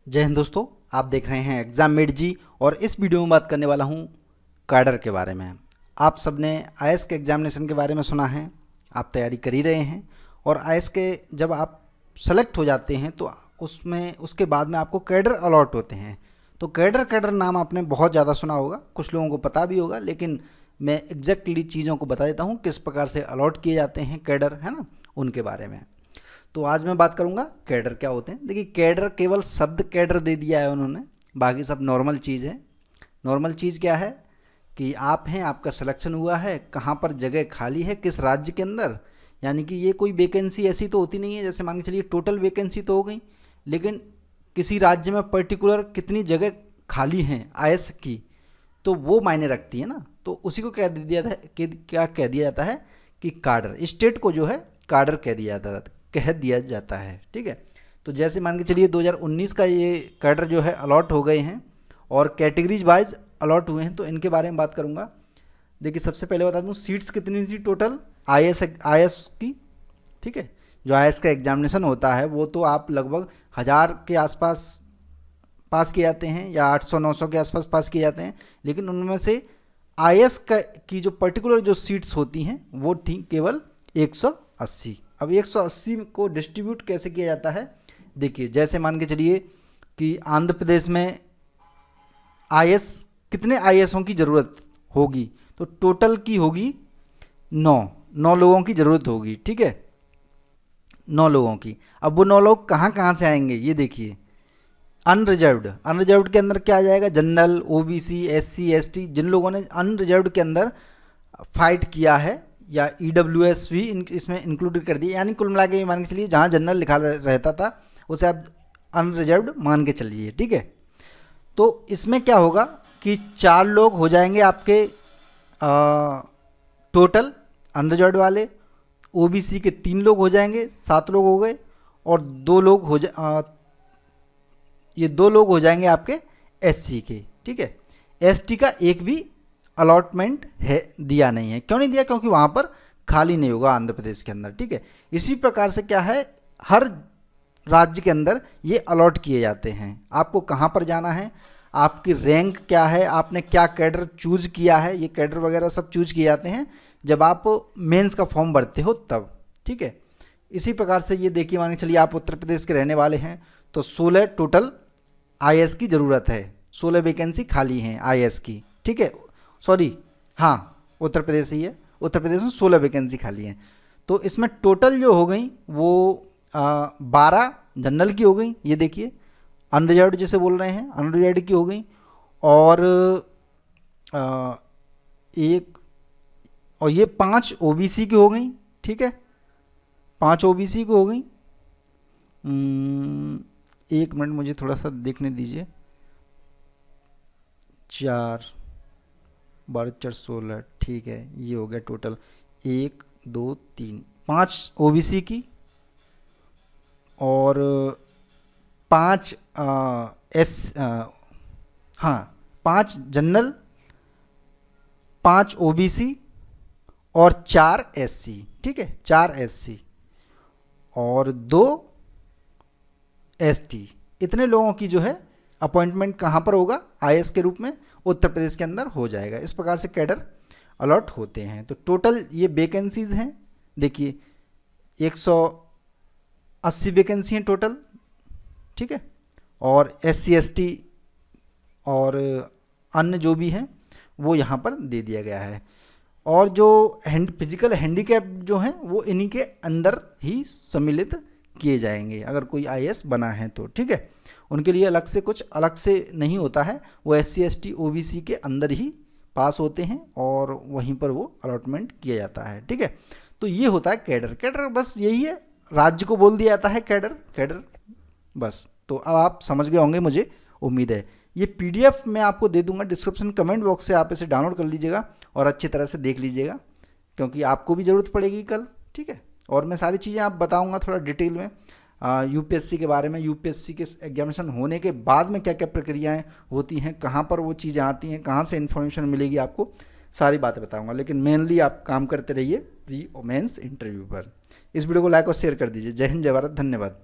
जय हिंद दोस्तों, आप देख रहे हैं एग्जाम मेट जी। और इस वीडियो में बात करने वाला हूं कैडर के बारे में। आप सबने आईएएस के एग्जामिनेशन के बारे में सुना है, आप तैयारी कर ही रहे हैं। और आईएएस के जब आप सेलेक्ट हो जाते हैं तो उसमें उसके बाद में आपको कैडर अलॉट होते हैं। तो कैडर नाम आपने बहुत ज़्यादा सुना होगा, कुछ लोगों को पता भी होगा, लेकिन मैं एग्जैक्टली चीज़ों को बता देता हूँ किस प्रकार से अलॉट किए जाते हैं कैडर, है ना, उनके बारे में। तो आज मैं बात करूंगा कैडर क्या होते हैं। देखिए, कैडर केवल शब्द कैडर दे दिया है उन्होंने, बाकी सब नॉर्मल चीज़ है। नॉर्मल चीज़ क्या है कि आप हैं, आपका सिलेक्शन हुआ है, कहाँ पर जगह खाली है, किस राज्य के अंदर। यानी कि ये कोई वैकेंसी ऐसी तो होती नहीं है, जैसे मान के चलिए टोटल वैकेंसी तो हो गई, लेकिन किसी राज्य में पर्टिकुलर कितनी जगह खाली हैं आईएएस की, तो वो मायने रखती है ना। तो उसी को क्या कह दिया जाता है कि कार्डर, स्टेट को जो है कार्डर कह दिया जाता है। ठीक है, तो जैसे मान के चलिए 2019 का ये कैडर जो है अलॉट हो गए हैं और कैटेगरीज वाइज अलॉट हुए हैं, तो इनके बारे में बात करूंगा। देखिए, सबसे पहले बता दूं सीट्स कितनी थी टोटल आईएएस की। ठीक है, जो आईएएस का एग्जामिनेशन होता है वो तो आप लगभग 1000 के आसपास पास किए जाते हैं या 800-900 के आसपास पास किए जाते हैं, लेकिन उनमें से आईएएस की जो पर्टिकुलर जो सीट्स होती हैं वो थी केवल 180। अब 180 को डिस्ट्रीब्यूट कैसे किया जाता है, देखिए जैसे मान के चलिए कि आंध्र प्रदेश में आईएएस कितने आईएएसओं की ज़रूरत होगी, तो टोटल की होगी 9 लोगों की ज़रूरत होगी। ठीक है, 9 लोगों की। अब वो 9 लोग कहाँ कहाँ से आएंगे, ये देखिए। अनरिजर्व्ड के अंदर क्या आ जाएगा, जनरल, ओबीसी, एससी, एसटी, जिन लोगों ने अनरिजर्व्ड के अंदर फाइट किया है, या ईडब्ल्यूएस भी इसमें इंक्लूड कर दिया। यानी कुल मिला के मान के चलिए जहाँ जनरल लिखा रहता था उसे आप अनरिजर्व्ड मान के चलिए। ठीक है, तो इसमें क्या होगा कि 4 लोग हो जाएंगे आपके टोटल अनरिजर्व्ड वाले, ओबीसी के 3 लोग हो जाएंगे, 7 लोग हो गए, और 2 लोग ये 2 लोग हो जाएंगे आपके एससी के। ठीक है, एसटी का एक भी अलॉटमेंट है दिया नहीं है। क्यों नहीं दिया, क्योंकि वहाँ पर खाली नहीं होगा आंध्र प्रदेश के अंदर। ठीक है, इसी प्रकार से क्या है, हर राज्य के अंदर ये अलॉट किए जाते हैं। आपको कहाँ पर जाना है, आपकी रैंक क्या है, आपने क्या कैडर चूज किया है, ये कैडर वगैरह सब चूज किए जाते हैं जब आप मेंस का फॉर्म भरते हो तब। ठीक है, इसी प्रकार से ये देखिए, मान के चलिए आप उत्तर प्रदेश के रहने वाले हैं तो 16 टोटल आईएएस की ज़रूरत है, 16 वैकेंसी खाली हैं आईएएस की। ठीक है, सॉरी, हाँ, उत्तर प्रदेश ही है, उत्तर प्रदेश में 16 वैकेंसी खाली हैं। तो इसमें टोटल जो हो गई वो 12 जनरल की हो गई, ये देखिए, अनरिजर्व्ड जैसे बोल रहे हैं अनरिजर्व्ड की हो गई, और ये 5 ओबीसी की हो गई। ठीक है, 5 ओबीसी की हो गई। एक मिनट मुझे थोड़ा सा देखने दीजिए। 4 12 4 16, ठीक है, ये हो गया टोटल 1 2 3 5 ओबीसी की, और 5 5 जनरल, 5 ओबीसी और 4 एससी। ठीक है, 4 एससी और 2 एसटी। इतने लोगों की जो है अपॉइंटमेंट कहाँ पर होगा, आईएएस के रूप में उत्तर प्रदेश के अंदर हो जाएगा। इस प्रकार से कैडर अलॉट होते हैं। तो टोटल ये वैकेंसीज हैं, देखिए 180 वैकेंसी हैं टोटल। ठीक है, और एससी एसटी और अन्य जो भी हैं वो यहाँ पर दे दिया गया है। और जो फिजिकल हैंडीकैप जो हैं वो इन्हीं के अंदर ही सम्मिलित किए जाएंगे अगर कोई आईएएस बना है तो। ठीक है, उनके लिए कुछ अलग से नहीं होता है, वो एससी एसटी ओबीसी के अंदर ही पास होते हैं और वहीं पर वो अलॉटमेंट किया जाता है। ठीक है, तो ये होता है कैडर बस यही है, राज्य को बोल दिया जाता है कैडर बस। तो अब आप समझ गए होंगे, मुझे उम्मीद है। ये पीडीएफ मैं आपको दे दूंगा डिस्क्रिप्शन कमेंट बॉक्स से, आप इसे डाउनलोड कर लीजिएगा और अच्छी तरह से देख लीजिएगा, क्योंकि आपको भी ज़रूरत पड़ेगी कल। ठीक है, और मैं सारी चीज़ें आप बताऊंगा थोड़ा डिटेल में, यूपीएससी के बारे में, यूपीएससी के एग्जामिनेशन होने के बाद में क्या क्या प्रक्रियाएं होती हैं, कहाँ पर वो चीज़ें आती हैं, कहाँ से इन्फॉर्मेशन मिलेगी, आपको सारी बातें बताऊंगा। लेकिन मेनली आप काम करते रहिए प्री और मेंस इंटरव्यू पर। इस वीडियो को लाइक और शेयर कर दीजिए। जय हिंद, जय भारत, धन्यवाद।